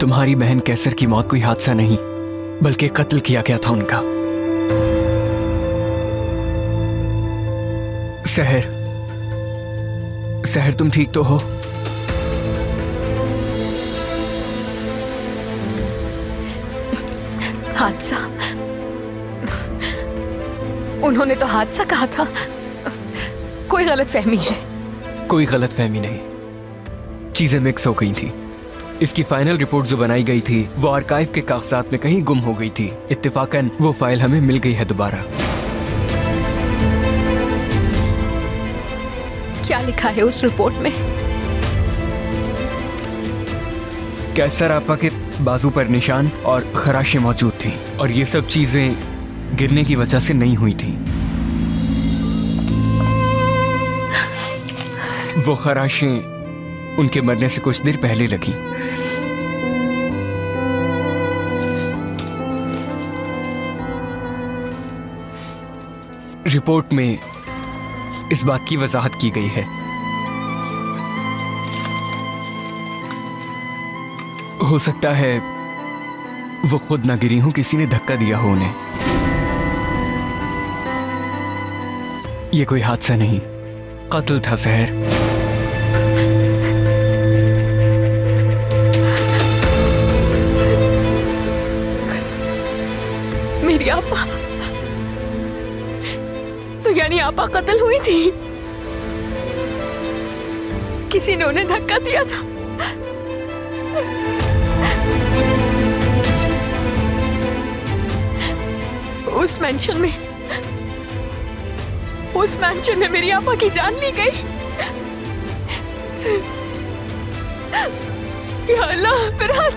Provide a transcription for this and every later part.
तुम्हारी बहन कैसर की मौत कोई हादसा नहीं बल्कि कत्ल किया गया था उनका। सहर, सहर तुम ठीक तो हो? हादसा? उन्होंने तो हादसा कहा था। कोई गलतफहमी है। कोई गलतफहमी नहीं, चीजें मिक्स हो गई थी। इसकी फाइनल रिपोर्ट जो बनाई गई थी वो आर्काइव के कागजात में कहीं गुम हो गई थी। इत्तेफाकन वो फाइल हमें मिल गई है दोबारा। क्या लिखा है उस रिपोर्ट में? कैसर आपा के बाजू पर निशान और खराशें मौजूद थी और ये सब चीजें गिरने की वजह से नहीं हुई थी। वो खराशें उनके मरने से कुछ देर पहले लगी। रिपोर्ट में इस बात की वजाहत की गई है। हो सकता है वो खुद ना गिरी हो, किसी ने धक्का दिया हो उन्हें। ये कोई हादसा नहीं, कत्ल था सहर। मेरी आपा, तो यानी आपा कत्ल हुई थी? किसी ने उन्हें धक्का दिया था? उस मैंशन में मेरी आपा की जान ली गई। या अल्लाह, फिरहान।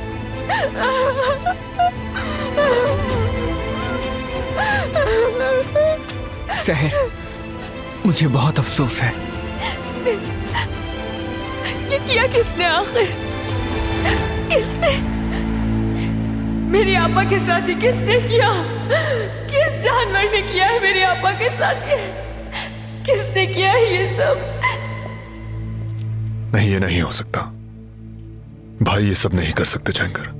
सहर, मुझे बहुत अफसोस है। ये किया किसने आखिर? किसने? मेरी आपा के साथ ही किसने किया? किस जानवर ने किया है मेरी आपा के साथ ये? किसने किया है ये सब? नहीं, ये नहीं हो सकता भाई, ये सब नहीं कर सकते जहंगर।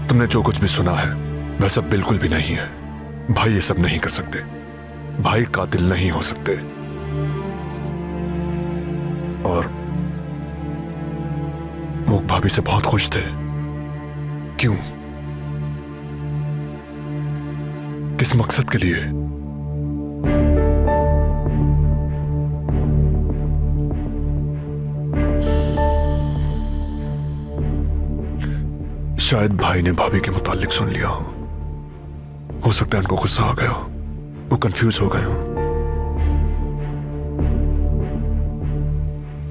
तुमने जो कुछ भी सुना है वह सब बिल्कुल भी नहीं है। भाई ये सब नहीं कर सकते। भाई कातिल नहीं हो सकते। और मूक भाभी से बहुत खुश थे। क्यों? किस मकसद के लिए? शायद भाई ने भाभी के मुतालिक सुन लिया हो सकता है उनको गुस्सा आ गया हो, वो कंफ्यूज हो गए हो।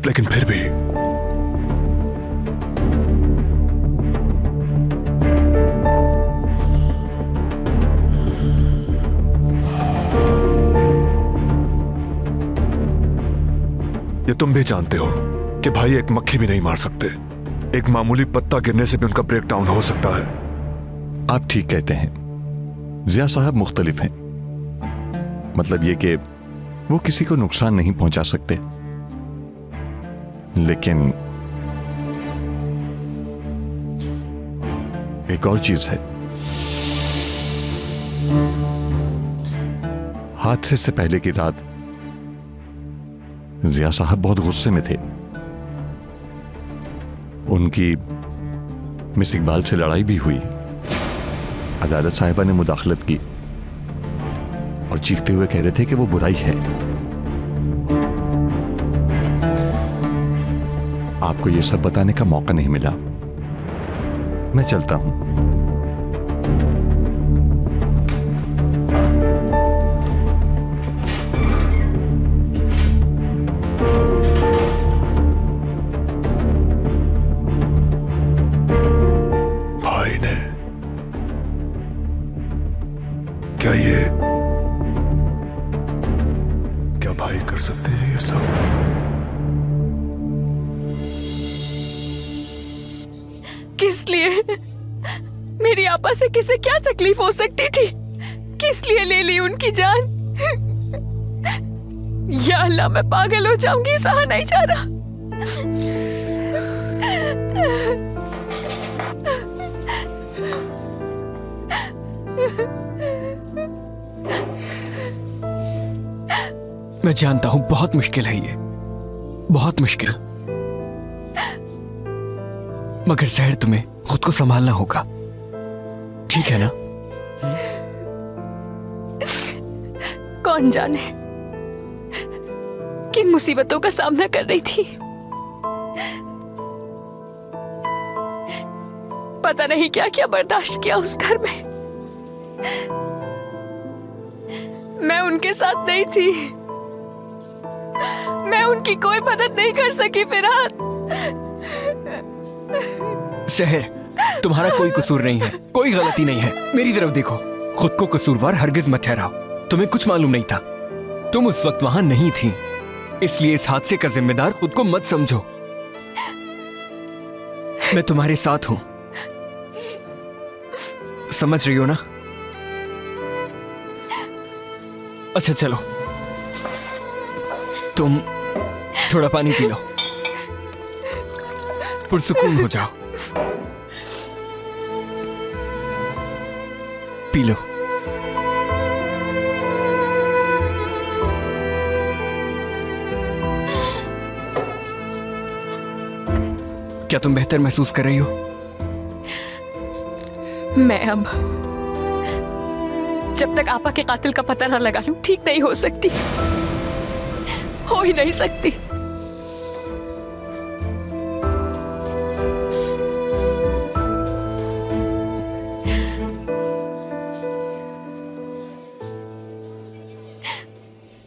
लेकिन फिर भी ये तुम भी जानते हो कि भाई एक मक्खी भी नहीं मार सकते। एक मामूली पत्ता गिरने से भी उनका ब्रेक डाउन हो सकता है। आप ठीक कहते हैं, जिया साहब मुख्तलिफ हैं। मतलब ये कि वो किसी को नुकसान नहीं पहुंचा सकते, लेकिन एक और चीज है। हादसे से पहले की रात जिया साहब बहुत गुस्से में थे। उनकी मिस इकबाल से लड़ाई भी हुई। अदालत साहिबा ने मुदाखलत की और चीखते हुए कह रहे थे कि वो बुराई है। आपको ये सब बताने का मौका नहीं मिला। मैं चलता हूं। भाई ने क्या भाई कर सकते हैं ये सब? किस लिए? मेरी आपा से किसे क्या तकलीफ हो सकती थी? किस लिए ले ली उनकी जान? या अल्लाह, मैं पागल हो जाऊंगी, सहा नहीं जा रहा। मैं जानता हूं बहुत मुश्किल है ये, बहुत मुश्किल, मगर सहर तुम्हें खुद को संभालना होगा, ठीक है ना? कौन जाने किन मुसीबतों का सामना कर रही थी। पता नहीं क्या क्या बर्दाश्त किया उस घर में। मैं उनके साथ नहीं थी, मैं उनकी कोई मदद नहीं कर सकी फिरहाद। सहर, तुम्हारा कोई कसूर नहीं है, कोई गलती नहीं है। मेरी तरफ देखो, खुद को कसूरवार हरगिज मत ठहराओ। तुम्हें कुछ मालूम नहीं था, तुम उस वक्त वहां नहीं थी, इसलिए इस हादसे का जिम्मेदार खुद को मत समझो। मैं तुम्हारे साथ हूं, समझ रही हो ना? अच्छा चलो, तुम थोड़ा पानी पी लो, पुरसुकून हो जाओ, पी लो। क्या तुम बेहतर महसूस कर रही हो? मैं अब जब तक आपा के कातिल का पता ना लगा लूं ठीक नहीं हो सकती, हो ही नहीं सकती।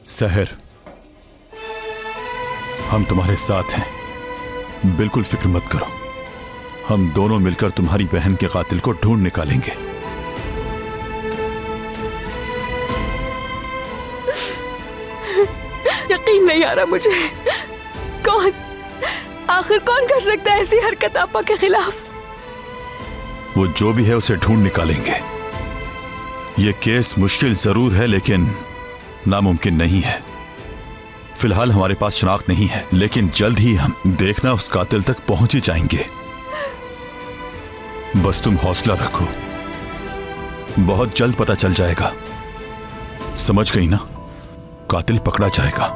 सहर, हम तुम्हारे साथ हैं, बिल्कुल फिक्र मत करो। हम दोनों मिलकर तुम्हारी बहन के कातिल को ढूंढ निकालेंगे। यकीन नहीं आ रहा मुझे, कौन, आखिर कौन कर सकता है ऐसी हरकत आपा के खिलाफ? वो जो भी है उसे ढूंढ निकालेंगे। ये केस मुश्किल जरूर है लेकिन नामुमकिन नहीं है। फिलहाल हमारे पास शनाख्त नहीं है, लेकिन जल्द ही हम देखना उस कातिल तक पहुंच ही जाएंगे। बस तुम हौसला रखो, बहुत जल्द पता चल जाएगा। समझ गई ना? कातिल पकड़ा जाएगा।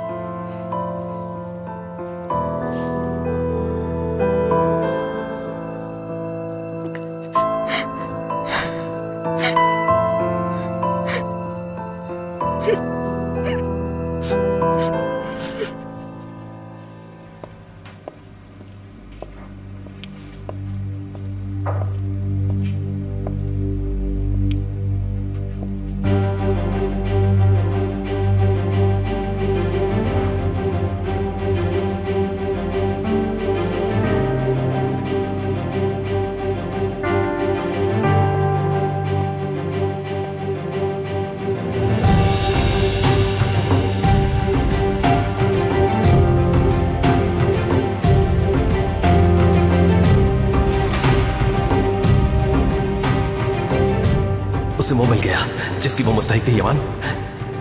उसे वो मिल गया जिसकी वो मुस्तहिक थी यमान।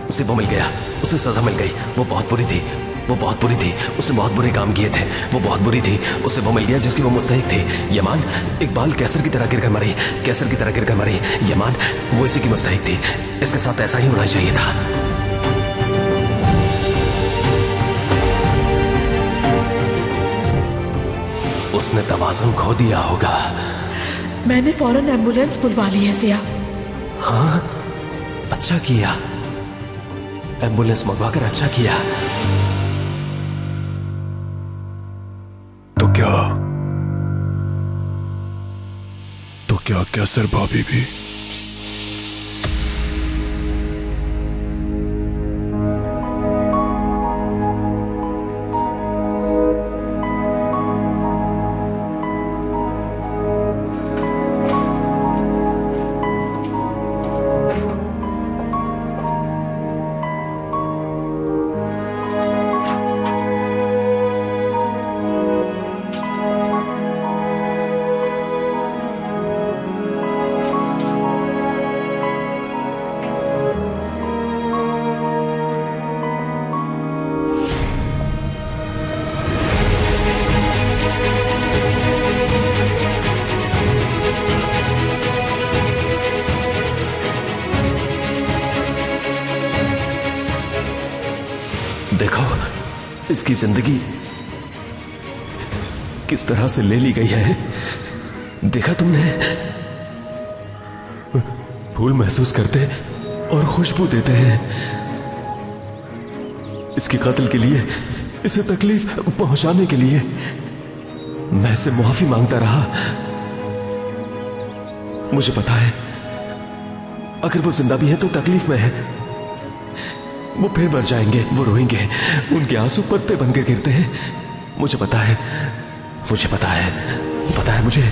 उसे वो मिल गया, उसे सजा मिल गई। वो बहुत बुरी थी, वो बहुत बुरी थी, उसने बहुत बुरे काम किए थे, वो बहुत बुरी थी। उसे वो मिल गया जिसकी वो मुस्तहिक थी यमान। इकबाल कैसर की तरह गिरकर मरी, कैसर की तरह गिरकर मरी। यमान वो इसी की मुस्तहिक थी, इसके साथ ऐसा ही होना चाहिए था। उसने तवाज़ुन खो दिया होगा। मैंने फौरन एम्बुलेंस बुलवा ली है सिया। हाँ, अच्छा किया, एम्बुलेंस मंगवाकर अच्छा किया। तो क्या कैसर भाभी भी? देखो इसकी जिंदगी किस तरह से ले ली गई है। देखा तुमने? फूल महसूस करते और खुशबू देते हैं। इसके कत्ल के लिए, इसे तकलीफ पहुंचाने के लिए मैं इससे मुआफी मांगता रहा। मुझे पता है अगर वो जिंदा भी है तो तकलीफ में है। वो फिर मर जाएंगे, वो रोएंगे, उनके आंसू पत्ते बनकर गिरते हैं। मुझे पता है, मुझे पता है मुझे।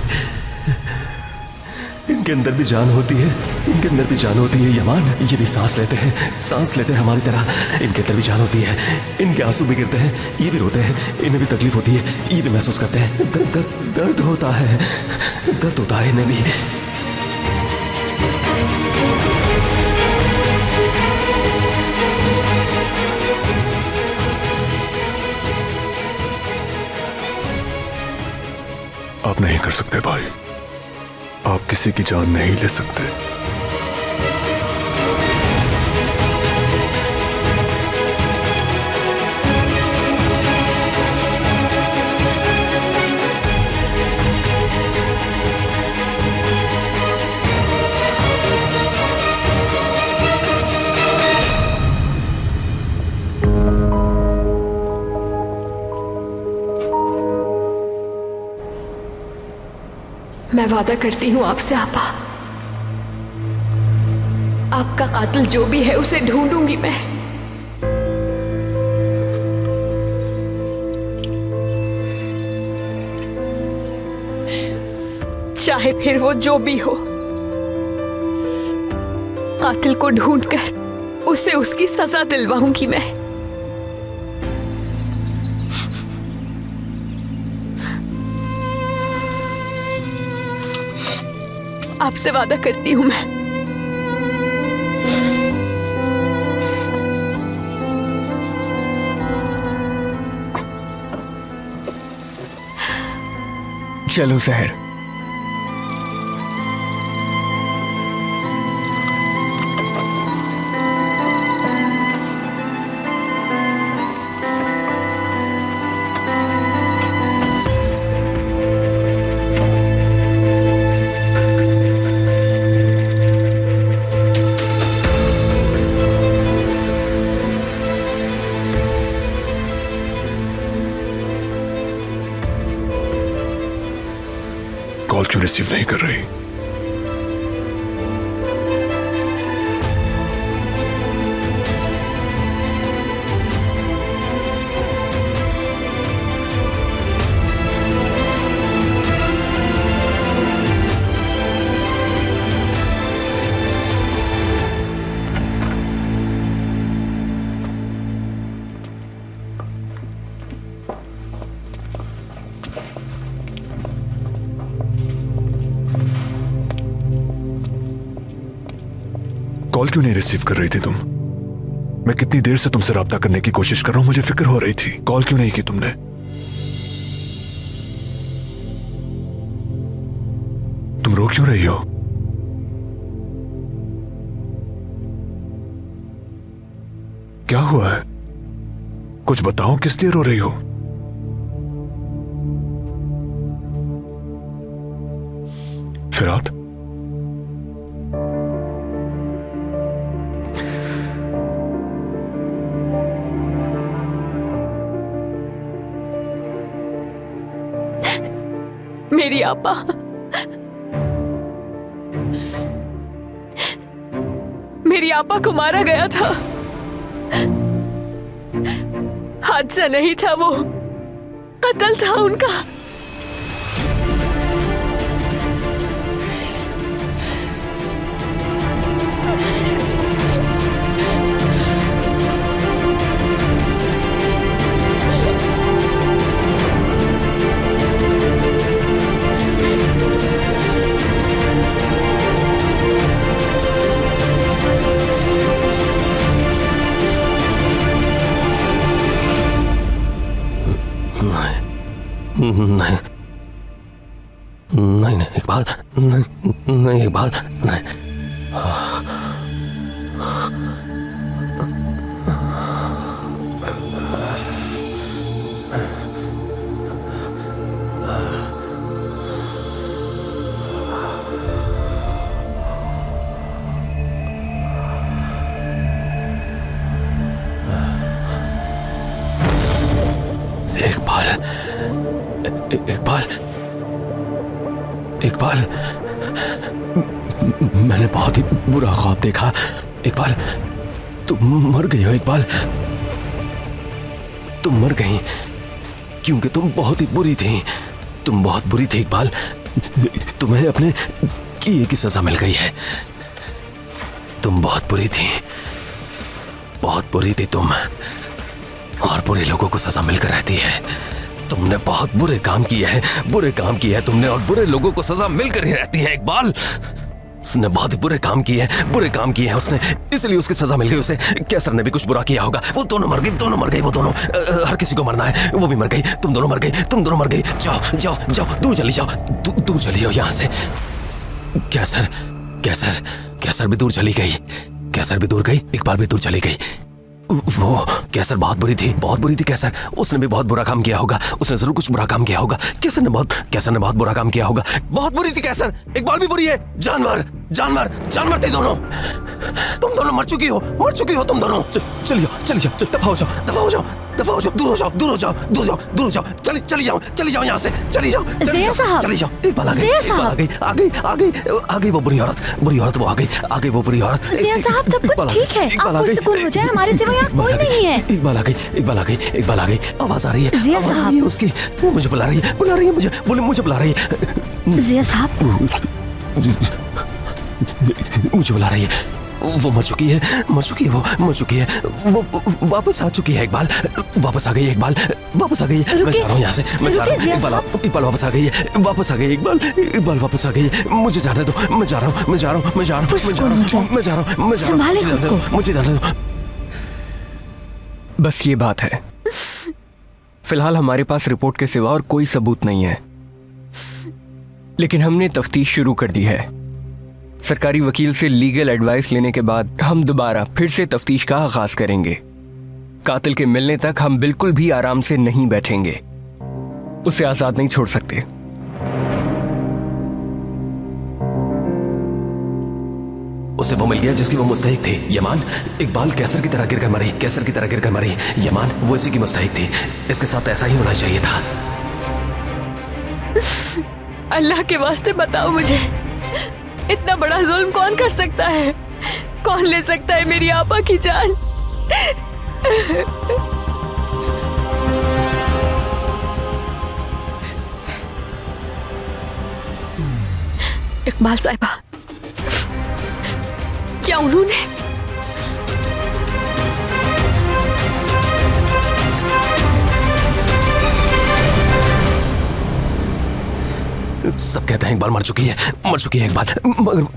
इनके अंदर भी जान होती है, इनके अंदर भी जान होती है यमान। ये भी सांस लेते हैं हमारी तरह। इनके अंदर भी जान होती है, इनके आंसू भी गिरते हैं, ये भी रोते हैं, इन्हें भी तकलीफ होती है, ये भी महसूस करते हैं। दर्द होता है, दर्द होता है इन्हें भी। आप नहीं कर सकते भाई, आप किसी की जान नहीं ले सकते। मैं वादा करती हूं आपसे आपा, आपका कातिल जो भी है उसे ढूंढूंगी मैं। चाहे फिर वो जो भी हो, कातिल को ढूंढकर उसे उसकी सजा दिलवाऊंगी मैं। आपसे वादा करती हूं मैं। चलो जहर। कॉल क्यों रिसीव नहीं कर रही? कॉल क्यों नहीं रिसीव कर रही थी तुम? मैं कितनी देर से तुमसे राब्ता करने की कोशिश कर रहा हूं, मुझे फिक्र हो रही थी। कॉल क्यों नहीं की तुमने? तुम रो क्यों रही हो? क्या हुआ है? कुछ बताओ, किस लिए रो रही हो? फिरात, मेरी आपा, मेरी आपा को मारा गया था। हादसा नहीं था, वो कत्ल था उनका। नहीं नहीं नहीं इकबाल, नहीं नहीं इकबाल, नहीं। इकबाल, इकबाल, मैंने बहुत ही बुरा ख्वाब देखा। इकबाल, तुम मर गई हो। इकबाल, तुम मर गई क्योंकि तुम बहुत ही बुरी थी। तुम बहुत बुरी थी इकबाल। तुम्हें अपने किए की सजा मिल गई है। तुम बहुत बुरी थी, बहुत बुरी थी तुम, और बुरे लोगों को सजा मिलकर रहती है। तुमने बहुत बुरे काम किए हैं, बुरे काम किए हैं तुमने, और बुरे लोगों को सजा मिलकर ही रहती है। इकबाल, उसने बहुत ही बुरे काम किए हैं, बुरे काम किए हैं उसने, इसलिए उसकी सजा मिल गई उसे। कैसर ने भी कुछ बुरा किया होगा। वो दोनों मर गई, दोनों मर गई, वो दोनों। हर किसी को मरना है, वो भी मर गई, तुम दोनों मर गई, तुम दोनों मर गई। जाओ जाओ जाओ, दूर चली जाओ, दूर चली जाओ यहाँ से। कैसर, कैसर, कैसर भी दूर चली गई, कैसर भी दूर गई, इकबाल भी दूर चली गई। वो कैसर बहुत बुरी थी, बहुत बुरी थी कैसर। उसने भी बहुत बुरा काम किया होगा, उसने जरूर कुछ बुरा काम किया होगा। कैसर ने बहुत बुरा काम किया होगा। बहुत बुरी थी कैसर। इकबाल भी बुरी है। जानवर, जानवर, जानवर थे दोनों। तुम दोनों मर चुकी हो तुम दोनों। चली जाओ, दफा हो जाओ, दफा हो जाओ, दफा हो जाओ, दूर हो जाओ, दूर हो जाओ, दूर जाओ, दूर हो जाओ, चली जाओ यहाँ से, चली जाओ, चली जाओ। इकबाल आ गई, इकबाल आ गई वो बुरी औरत वो आ गई वो बुरी औरत। जिया साहब, सब कुछ ठीक है, आप सुकून हो जाए, हमारे सिवा यहाँ कोई नहीं है। इकबाल आ गई, आवाज आ रही है, जिया आवाज आ साहब। रही है उसकी। वो मुझे बुला रही है, मुझे बुला रही है। जिया साहब, मुझे बुला रही है। वो मर चुकी है, वो वापस आ चुकी है। इकबाल वापस आ गई, इकबाल वापस आ गई है। मैं जा रहा हूँ यहाँ से, मैं जा रहा हूँ। इकबाल वापस आ गई है, इकबाल वापस आ गई है। मुझे जाने दो, मैं जा रहा हूँ। संभाले खुद को। मुझे जाने दो। बस ये बात है। फिलहाल हमारे पास रिपोर्ट के सिवा और कोई सबूत नहीं है, लेकिन हमने तफ्तीश शुरू कर दी है। सरकारी वकील से लीगल एडवाइस लेने के बाद हम दोबारा फिर से तफ्तीश का आगाज करेंगे। कातिल के मिलने तक हम बिल्कुल भी आराम से नहीं बैठेंगे। उसे आजाद नहीं छोड़ सकते। उसे वो मिल गया जिसकी वो मुस्तहिक थी। यमान, इकबाल कैसर की तरह गिरकर मरी। यमान वो इसी की मुस्तहिक थी। इसके साथ ऐसा ही होना चाहिए था। अल्लाह के वास्ते बताओ मुझे, इतना बड़ा जुल्म कौन कर सकता है? कौन ले सकता है मेरी आपा की जान? इकबाल साहिबा, क्या उन्होंने? सब कहते हैं इकबाल मर चुकी है इकबाल,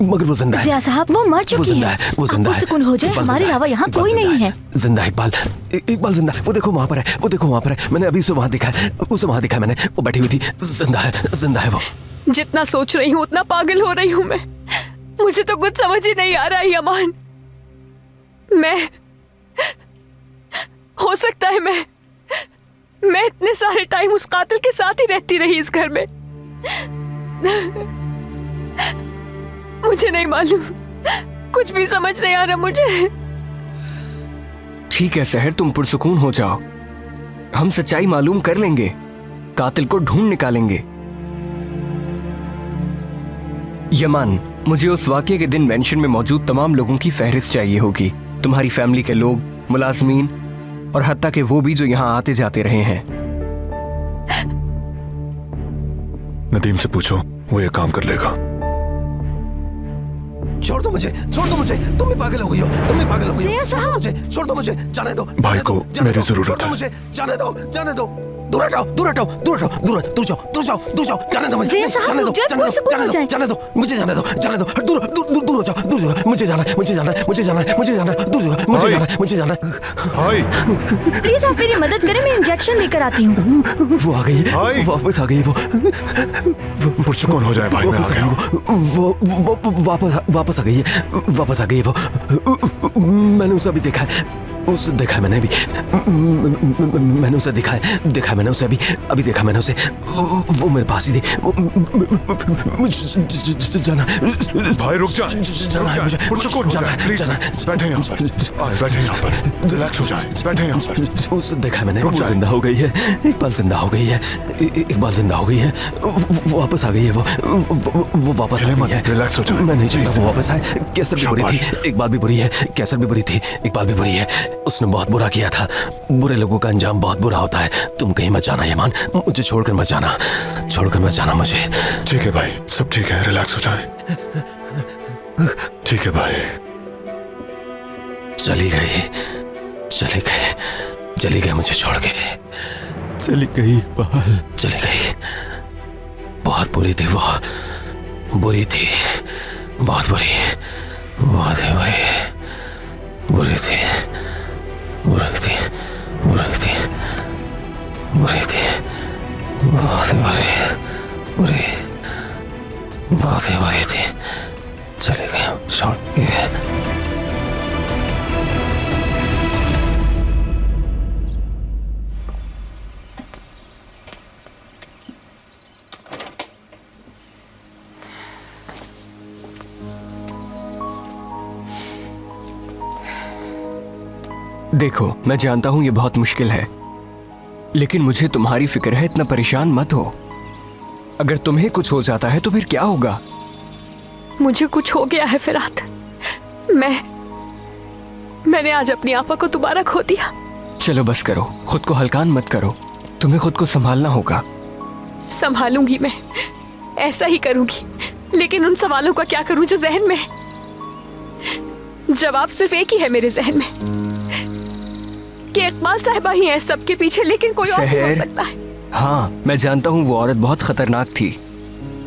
मगर वो जिंदा है। जिया साहब, वो मर चुकी है। वो जिंदा है। सुकून हो जाए, हमारे अलावा यहाँ कोई नहीं है। जिंदा है इकबाल जिंदा है। वो देखो वहां पर है, मैंने अभी उसे वहां देखा है, मैंने। वो बैठी हुई थी। जिंदा है वो। जितना सोच रही हूँ उतना पागल हो रही हूँ मैं। मुझे तो कुछ समझ ही नहीं आ रहा है यमान। हो सकता है मैं इतने सारे टाइम उस कातिल के साथ ही रहती रही इस घर में। मुझे नहीं मालूम, कुछ भी समझ नहीं आ रहा मुझे। ठीक है सहर, तुम पुरसुकून हो जाओ। हम सच्चाई मालूम कर लेंगे, कातिल को ढूंढ निकालेंगे। यमान, मुझे उस वाकये के दिन मेंशन में मौजूद तमाम लोगों की फहरिस्त चाहिए होगी। तुम्हारी फैमिली के लोग, मुलाजमीन, और हत्ता के वो भी जो यहाँ आते जाते रहे हैं। नदीम से पूछो, वो ये काम कर लेगा। छोड़ दो मुझे। तुम भी पागल हो गई हो। जिया साहब, मुझे छोड़ दो, मुझे जाने दो। भाई को मेरी जरूरत है। मुझे जाने दो। दूर हटाओ, जाने दो मुझे। जिया साहब, जाने दो, जाने दो, मुझे जाने दो। दूर हो जाओ। मुझे जाना है। हाय, प्लीज आप मेरी मदद करें, मैं इंजेक्शन लेकर आती हूँ। वो आ गई, वापस आ गई वो। पुरसुकून हो जाए भाई, मैं आ गया हूं। वो वापस आ गई है वो। मैंने उसे अभी देखा है। उसे देखा है मैंने अभी, मैंने उसे देखा है, देखा मैंने उसे अभी देखा मैंने उसे, वो मेरे पास ही थी। जाना भाई रुक जा, जाना है मुझे, पुरसुकून हो जाए, प्लीज बैठे यहाँ पर, बैठे यहाँ पर, रिलैक्स हो जाए, बैठे यहाँ पर। उसे देखा है मैंने, वो जिंदा हो गई है, इकबाल जिंदा हो गई है, इकबाल जिंदा हो गई है, वो वापस आ गई है, वो वापस आ गई है। रिलैक्स हो जाए, मैं नहीं चाहता वो वापस आए। कैसर भी बुरी थी, इकबाल भी बुरी है, कैसर भी बुरी थी, इकबाल भी बुरी है। उसने बहुत बुरा किया था, बुरे लोगों का अंजाम बहुत बुरा होता है। तुम कहीं मत जाना यमान, मुझे छोड़कर मत जाना, छोड़कर मत जाना मुझे। ठीक है भाई, सब ठीक है, रिलैक्स हो जाए। ठीक है भाई। चली गई, चली गई, चली गई मुझे छोड़ के, चली गई इकबाल, चली गई। बहुत बुरी थी वो, बुरी थी, बहुत बुरी, बहुत ही बुरी, बुरी थी, बुरी थी, बुरी थी, बुरी थी, बहुत ही बुरी, बुरी, बहुत ही बुरी थी। चली गई, छोड़ के। देखो, मैं जानता हूं ये बहुत मुश्किल है, लेकिन मुझे तुम्हारी फिक्र है, इतना परेशान मत हो। अगर तुम्हें कुछ हो जाता है तो फिर क्या होगा? मुझे कुछ हो गया है फिरात। मैंने आज अपनी आपा को दोबारा खो दिया। चलो बस करो, खुद को हल्कान मत करो, तुम्हें खुद को संभालना होगा। संभालूंगी मैं, ऐसा ही करूंगी, लेकिन उन सवालों का क्या करूं जो जहन में है? जवाब सिर्फ एक ही है मेरे जहन में कि इकबाल साहिबा ही है सबके पीछे, लेकिन कोई और नहीं हो सकता है। हाँ, मैं जानता हूँ वो औरत बहुत खतरनाक थी,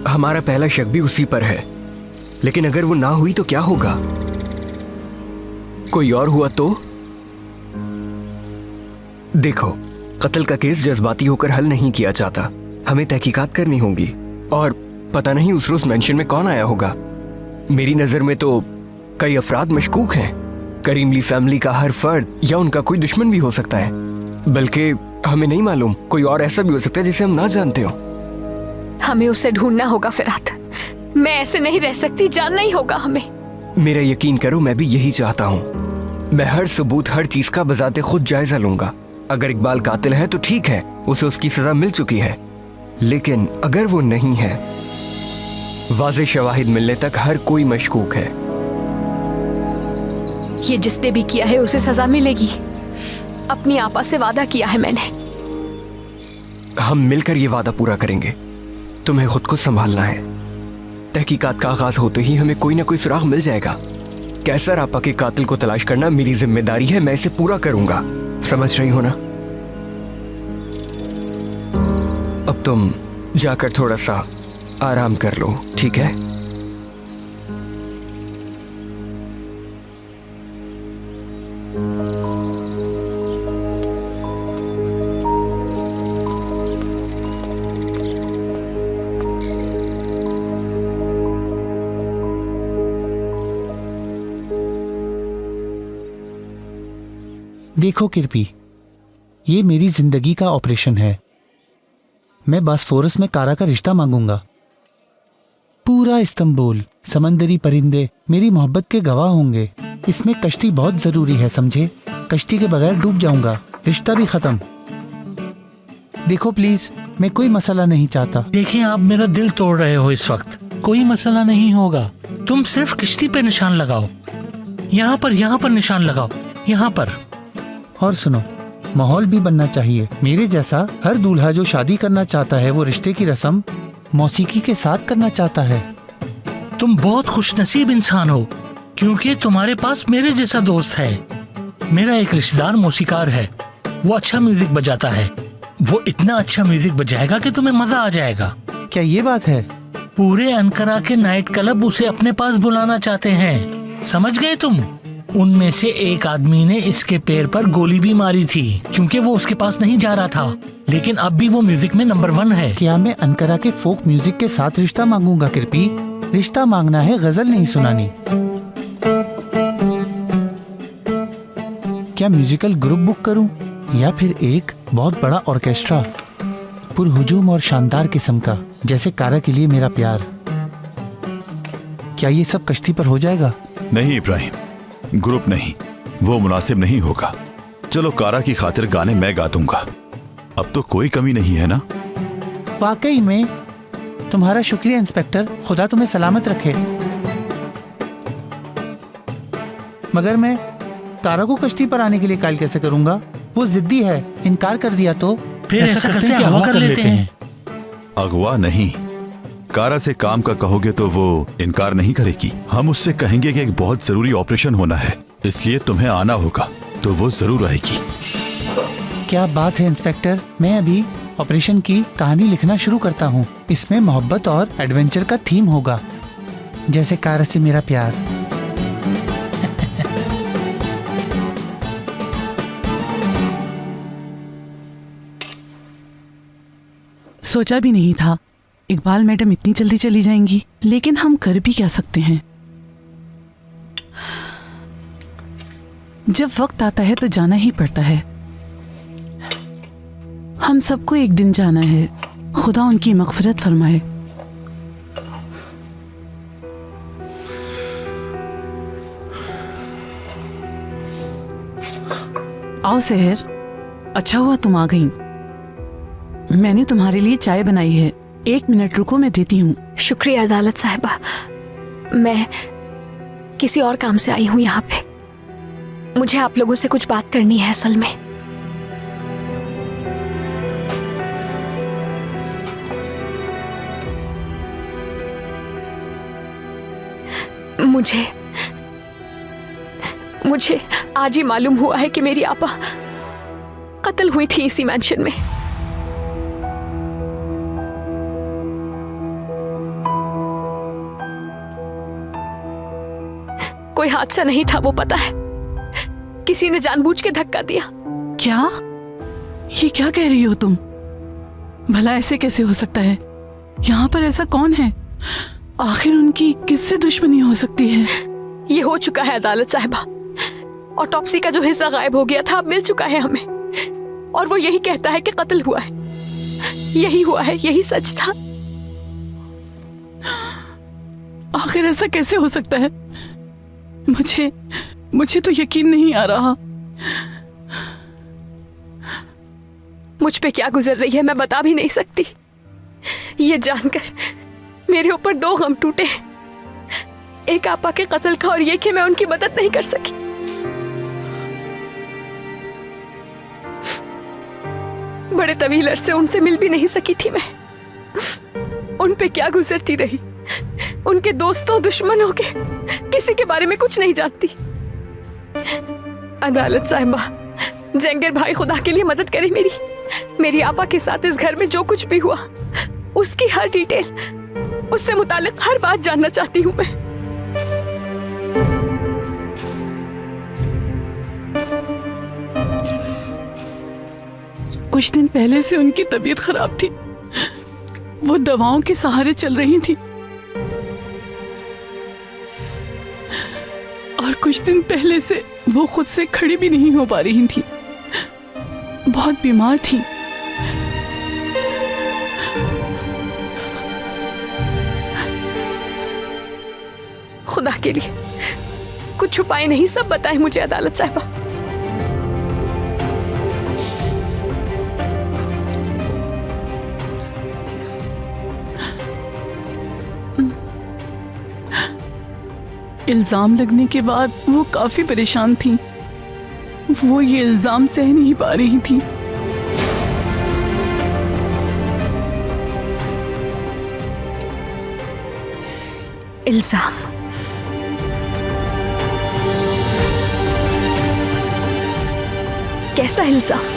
हमारा पहला शक भी उसी पर है, लेकिन अगर वो ना हुई तो क्या होगा? कोई और हुआ तो? देखो, कत्ल का केस जज्बाती होकर हल नहीं किया जाता, हमें तहकीकात करनी होगी। और पता नहीं उस रोज मेंशन में कौन आया होगा। मेरी नजर में तो कई अफराद मशकूक हैं। करीमली फैमिली का हर फर्द या उनका कोई दुश्मन भी हो सकता है, बल्कि हमें नहीं मालूम, कोई और ऐसा भी हो सकता है जिसे हम ना जानते हो। हमें उसे ढूंढना होगा फिरात, मैं ऐसे नहीं रह सकती, जानना ही होगा हमें। मेरा यकीन करो, मैं भी यही चाहता हूँ। मैं हर सबूत, हर चीज का बजाते खुद जायजा लूंगा। अगर इकबाल कातिल है तो ठीक है, उसे उसकी सजा मिल चुकी है, लेकिन अगर वो नहीं है, वाज़े शवाहिद मिलने तक हर कोई मशकूक है। ये जिसने भी किया है उसे सजा मिलेगी, अपनी आपा से वादा किया है मैंने। हम मिलकर ये वादा पूरा करेंगे। तुम्हें खुद को संभालना है। तहकीकात का आगाज होते ही हमें कोई ना कोई सुराग मिल जाएगा। कैसर आपा के कातिल को तलाश करना मेरी जिम्मेदारी है, मैं इसे पूरा करूंगा। समझ रही हो ना? अब तुम जाकर थोड़ा सा आराम कर लो, ठीक है? देखो किरपी, ये मेरी जिंदगी का ऑपरेशन है। मैं बास्फोरस में कारा का रिश्ता मांगूंगा। पूरा इस्तांबुल, समंदरी परिंदे मेरी मोहब्बत के गवाह होंगे। इसमें कश्ती बहुत जरूरी है, समझे? कश्ती के बगैर डूब जाऊंगा, रिश्ता भी खत्म। देखो प्लीज, मैं कोई मसला नहीं चाहता। देखिए, आप मेरा दिल तोड़ रहे हो इस वक्त। कोई मसला नहीं होगा, तुम सिर्फ किश्ती पे निशान लगाओ। यहाँ पर निशान लगाओ, यहाँ पर। और सुनो, माहौल भी बनना चाहिए। मेरे जैसा हर दूल्हा जो शादी करना चाहता है वो रिश्ते की रस्म मौसीकी के साथ करना चाहता है। तुम बहुत खुशनसीब इंसान हो, क्योंकि तुम्हारे पास मेरे जैसा दोस्त है। मेरा एक रिश्तेदार मौसीकार है, वो अच्छा म्यूजिक बजाता है। वो इतना अच्छा म्यूजिक बजाएगा कि तुम्हें मजा आ जाएगा। क्या ये बात है? पूरे अंकारा के नाइट क्लब उसे अपने पास बुलाना चाहते हैं, समझ गए तुम? उनमें से एक आदमी ने इसके पैर पर गोली भी मारी थी, क्योंकि वो उसके पास नहीं जा रहा था। लेकिन अब भी वो म्यूजिक में नंबर 1 है। क्या मैं अंकारा के फोक म्यूजिक के साथ रिश्ता मांगूंगा किरपी? रिश्ता मांगना है, गजल नहीं सुनानी। क्या म्यूजिकल ग्रुप बुक करूं या फिर एक बहुत बड़ा ऑर्केस्ट्रा, पुरहुजूम और शानदार किस्म का, जैसे कारा के लिए मेरा प्यार? क्या ये सब कश्ती पर हो जाएगा? नहीं इब्राहिम, ग्रुप नहीं, वो मुनासिब नहीं होगा। चलो कारा की खातिर गाने मैं गा दूंगा। अब तो कोई कमी नहीं है ना? वाकई में तुम्हारा शुक्रिया इंस्पेक्टर, खुदा तुम्हें सलामत रखे। मगर मैं कारा को कश्ती पर आने के लिए कायल कैसे करूंगा? वो जिद्दी है, इनकार कर दिया तो? फिर ऐसा करते हैं, अगवा कर लेते हैं। अगवा नहीं, कारा से काम का कहोगे तो वो इनकार नहीं करेगी। हम उससे कहेंगे कि एक बहुत जरूरी ऑपरेशन होना है, इसलिए तुम्हें आना होगा, तो वो जरूर आएगी। क्या बात है इंस्पेक्टर, मैं अभी ऑपरेशन की कहानी लिखना शुरू करता हूँ। इसमें मोहब्बत और एडवेंचर का थीम होगा, जैसे कारा से मेरा प्यार। सोचा भी नहीं था इकबाल मैडम इतनी जल्दी चली जाएंगी, लेकिन हम कर भी क्या सकते हैं। जब वक्त आता है तो जाना ही पड़ता है। हम सबको एक दिन जाना है, खुदा उनकी मग़फ़िरत फरमाए। आओ सहर, अच्छा हुआ तुम आ गई। मैंने तुम्हारे लिए चाय बनाई है, 1 मिनट रुको, मैं देती हूँ। शुक्रिया अदालत साहिबा, मैं किसी और काम से आई हूँ यहाँ पे। मुझे आप लोगों से कुछ बात करनी है असल में। मुझे आज ही मालूम हुआ है कि मेरी आपा कत्ल हुई थी इसी मैंशन में। कोई हादसा नहीं था, वो पता है। किसी ने जानबूझ के धक्का दिया। क्या? ये क्या कह रही हो तुम? भला ऐसे कैसे हो सकता है? यहाँ पर ऐसा कौन है? आखिर उनकी किससे दुश्मनी हो सकती है? ये हो चुका है अदालत साहिबा। ऑटोप्सी का जो हिस्सा गायब हो गया था अब मिल चुका है हमें, और वो यही कहता है कि कत्ल हुआ है। यही हुआ है, यही सच था। आखिर ऐसा कैसे हो सकता है? मुझे तो यकीन नहीं आ रहा। मुझ पे क्या गुजर रही है मैं बता भी नहीं सकती। ये जानकर मेरे ऊपर 2 गम टूटे, एक आपा के कत्ल का और ये कि मैं उनकी मदद नहीं कर सकी। बड़े तवील अरसे उनसे मिल भी नहीं सकी थी मैं। उन पे क्या गुजरती रही, उनके दोस्तों दुश्मनों के किसी के बारे में कुछ नहीं जानती। अदालत साहिबा, जंगीर भाई खुदा के लिए मदद करे मेरी आपा के साथ इस घर में जो कुछ भी हुआ उसकी हर डिटेल, उससे मुतालिक हर बात जानना चाहती हूँ मैं। कुछ दिन पहले से उनकी तबीयत खराब थी, वो दवाओं के सहारे चल रही थी, और कुछ दिन पहले से वो खुद से खड़ी भी नहीं हो पा रही थी, बहुत बीमार थी। खुदा के लिए कुछ छुपाए नहीं, सब बताएं मुझे अदालत साहिबा। इल्जाम लगने के बाद वो काफी परेशान थी। वो ये इल्जाम सह नहीं पा रही थी। इल्जाम? कैसा इल्जाम?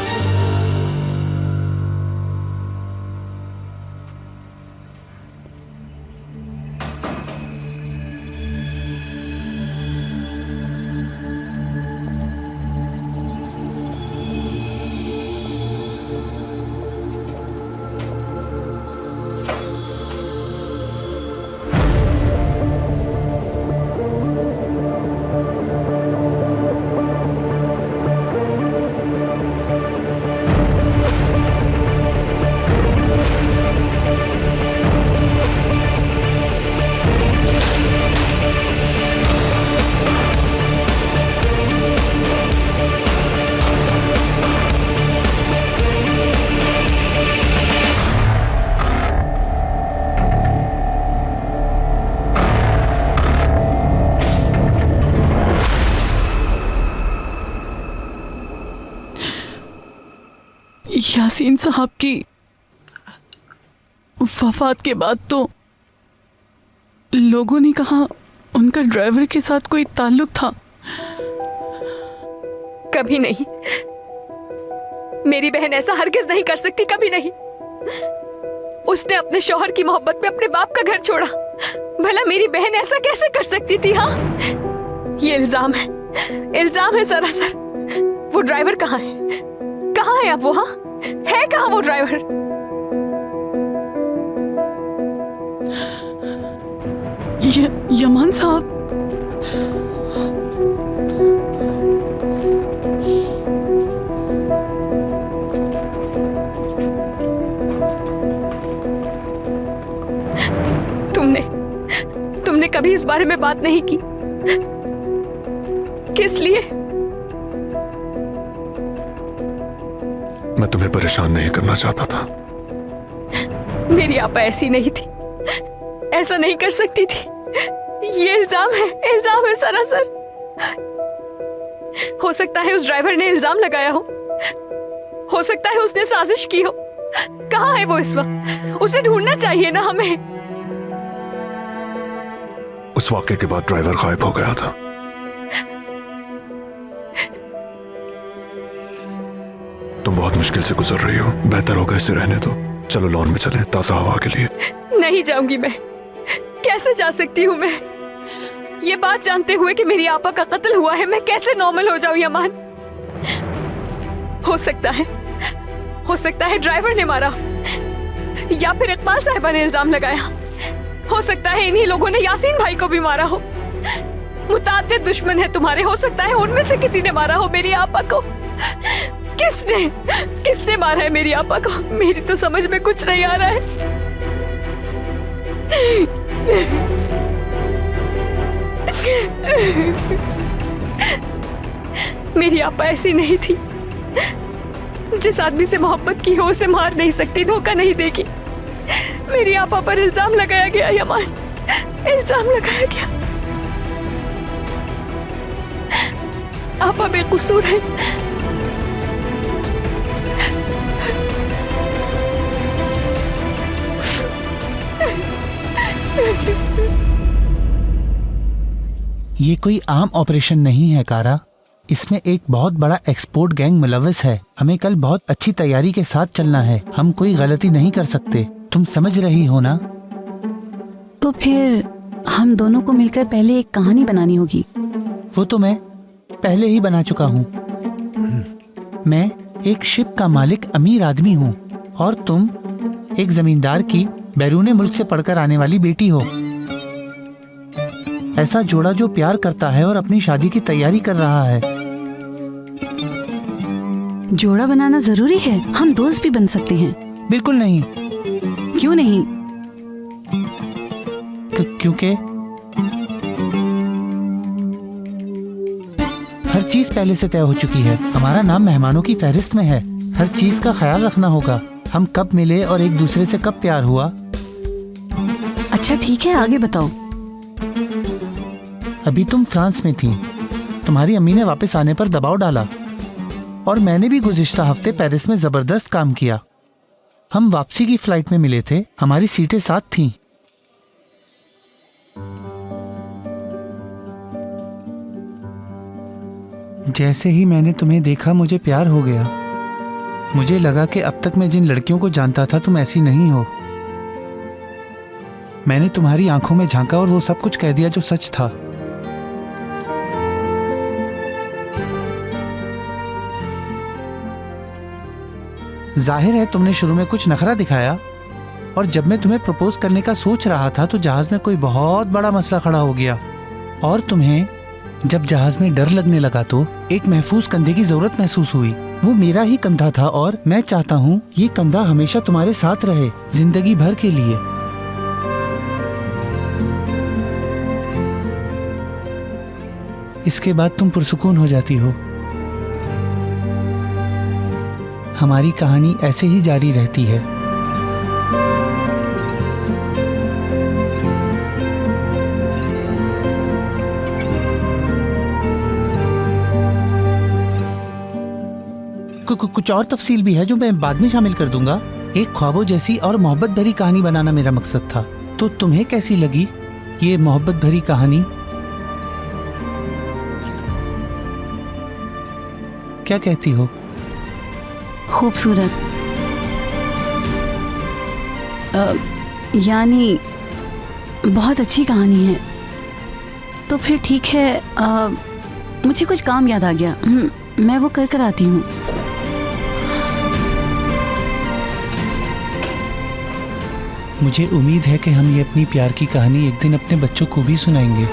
यासीन साहब की वफात के बाद तो लोगों ने कहा उनका ड्राइवर के साथ कोई ताल्लुक था। कभी नहीं, मेरी बहन ऐसा हरगिज नहीं कर सकती, कभी नहीं। उसने अपने शौहर की मोहब्बत में अपने बाप का घर छोड़ा। भला मेरी बहन ऐसा कैसे कर सकती थी? हाँ, ये इल्जाम है सरासर। वो ड्राइवर कहाँ है? कहाँ है अब वो? हाँ, है कहाँ वो ड्राइवर? यमान साहब, तुमने कभी इस बारे में बात नहीं की। किस लिए? मैं तुम्हें परेशान नहीं करना चाहता था। मेरी आपा ऐसी नहीं थी, ऐसा नहीं कर सकती थी। ये इल्जाम है सरासर। हो सकता है उस ड्राइवर ने इल्जाम लगाया हो सकता है उसने साजिश की हो। कहाँ है वो इस वक्त? उसे ढूंढना चाहिए ना हमें। उस वाक़े के बाद ड्राइवर गायब हो गया था। तुम बहुत मुश्किल से गुजर रही हो, बेहतर होगा इसे रहने दो। चलो लॉन में चलें, ताज़ा हवा के लिए। नहीं जाऊंगी मैं। कैसे जा सकती हूँ मैं? ये बात जानते हुए कि मेरी आपा का कत्ल हुआ है, मैं कैसे नॉर्मल हो जाऊं यमान? हो सकता है ड्राइवर ने मारा, या फिर इकबाल साहिबा ने इल्जाम लगाया। हो सकता है इन्हीं लोगों ने यासीन भाई को भी मारा हो। मुताद्दिद दुश्मन है तुम्हारे, हो सकता है उनमें से किसी ने मारा हो मेरी आपा को। किसने मारा है मेरी आपा को? मेरी तो समझ में कुछ नहीं आ रहा है। मेरी आपा ऐसी नहीं थी। जिस आदमी से मोहब्बत की हो उसे मार नहीं सकती, धोखा नहीं देगी। मेरी आपा पर इल्जाम लगाया गया यमान, इल्जाम लगाया गया। आपा बेकसूर है। ये कोई आम ऑपरेशन नहीं है कारा। इसमें एक बहुत बड़ा एक्सपोर्ट गैंग मुलव्वस है। हमें कल बहुत अच्छी तैयारी के साथ चलना है। हम कोई गलती नहीं कर सकते, तुम समझ रही हो ना? तो फिर हम दोनों को मिलकर पहले एक कहानी बनानी होगी। वो तो मैं पहले ही बना चुका हूँ। मैं एक शिप का मालिक अमीर आदमी हूँ और तुम एक जमींदार की बैरूने मुल्क से पढ़कर आने वाली बेटी हो। ऐसा जोड़ा जो प्यार करता है और अपनी शादी की तैयारी कर रहा है। जोड़ा बनाना जरूरी है? हम दोस्त भी बन सकते हैं। बिल्कुल नहीं। क्यों नहीं? क्योंकि हर चीज पहले से तय हो चुकी है। हमारा नाम मेहमानों की फहरिस्त में है। हर चीज का ख्याल रखना होगा। हम कब मिले और एक दूसरे से कब प्यार हुआ। अच्छा ठीक है, आगे बताओ। अभी तुम फ्रांस में थी। तुम्हारी अम्मी ने वापस आने पर दबाव डाला और मैंने भी गुज़िश्ता हफ्ते पेरिस में जबरदस्त काम किया। हम वापसी की फ्लाइट में मिले थे। हमारी सीटें साथ थीं। जैसे ही मैंने तुम्हें देखा मुझे प्यार हो गया। मुझे लगा कि अब तक मैं जिन लड़कियों को जानता था तुम ऐसी नहीं हो। मैंने तुम्हारी आंखों में झांका और वो सब कुछ कह दिया जो सच था। जाहिर है तुमने शुरू में कुछ नखरा दिखाया और जब मैं तुम्हें प्रपोज करने का सोच रहा था तो जहाज में कोई बहुत बड़ा मसला खड़ा हो गया। और तुम्हें जब जहाज में डर लगने लगा तो एक महफूज कंधे की जरूरत महसूस हुई। वो मेरा ही कंधा था और मैं चाहता हूँ ये कंधा हमेशा तुम्हारे साथ रहे, जिंदगी भर के लिए। इसके बाद तुम पुरसुकून हो जाती हो। हमारी कहानी ऐसे ही जारी रहती है। कुछ और तफसील भी है जो मैं बाद में शामिल कर दूंगा। एक ख्वाबों जैसी और मोहब्बत भरी कहानी बनाना मेरा मकसद था। तो तुम्हें कैसी लगी ये मोहब्बत भरी कहानी? क्या कहती हो? खूबसूरत, यानी बहुत अच्छी कहानी है। तो फिर ठीक है, मुझे कुछ काम याद आ गया, मैं वो कर आती हूँ। मुझे उम्मीद है कि हम ये अपनी प्यार की कहानी एक दिन अपने बच्चों को भी सुनाएंगे।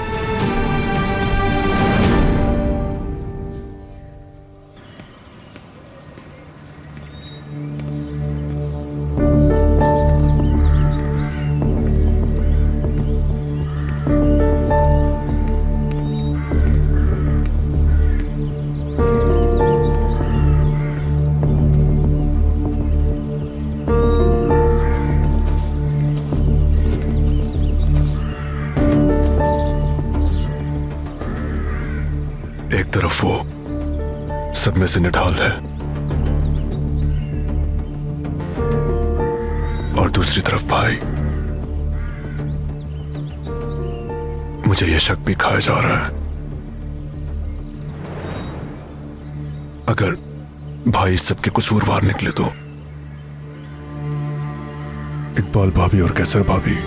एक तरफ वो सदमे से निढाल है और दूसरी तरफ भाई। मुझे यह शक भी खाया जा रहा है, अगर भाई सबके कसूरवार निकले तो इकबाल भाभी और कैसर भाभी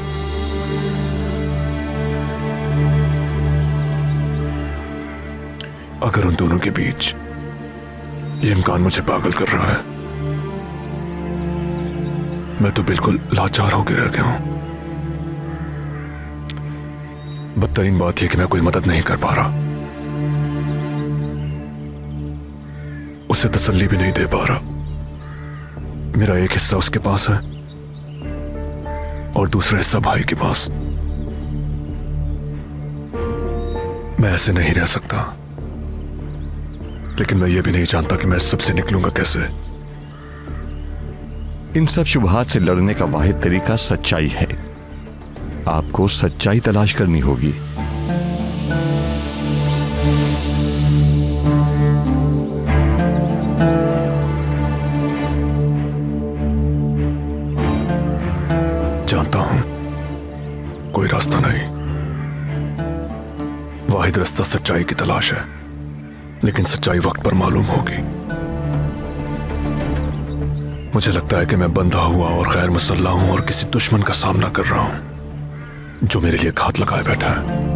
अगर उन दोनों के बीच ये इम्कान मुझे पागल कर रहा है, मैं तो बिल्कुल लाचार होकर रह गया हूं। बदतरीन बात यह कि मैं कोई मदद नहीं कर पा रहा, उसे तसल्ली भी नहीं दे पा रहा। मेरा एक हिस्सा उसके पास है और दूसरा हिस्सा भाई के पास। मैं ऐसे नहीं रह सकता, लेकिन मैं ये भी नहीं जानता कि मैं इस सबसे निकलूंगा कैसे। इन सब शुबहात से लड़ने का वाहिद तरीका सच्चाई है। आपको सच्चाई तलाश करनी होगी। जानता हूं कोई रास्ता नहीं, वाहिद रास्ता सच्चाई की तलाश है, लेकिन सच्चाई वक्त पर मालूम होगी। मुझे लगता है कि मैं बंधा हुआ और गैर मुसल्लह हूं और किसी दुश्मन का सामना कर रहा हूं जो मेरे लिए घात लगाए बैठा है।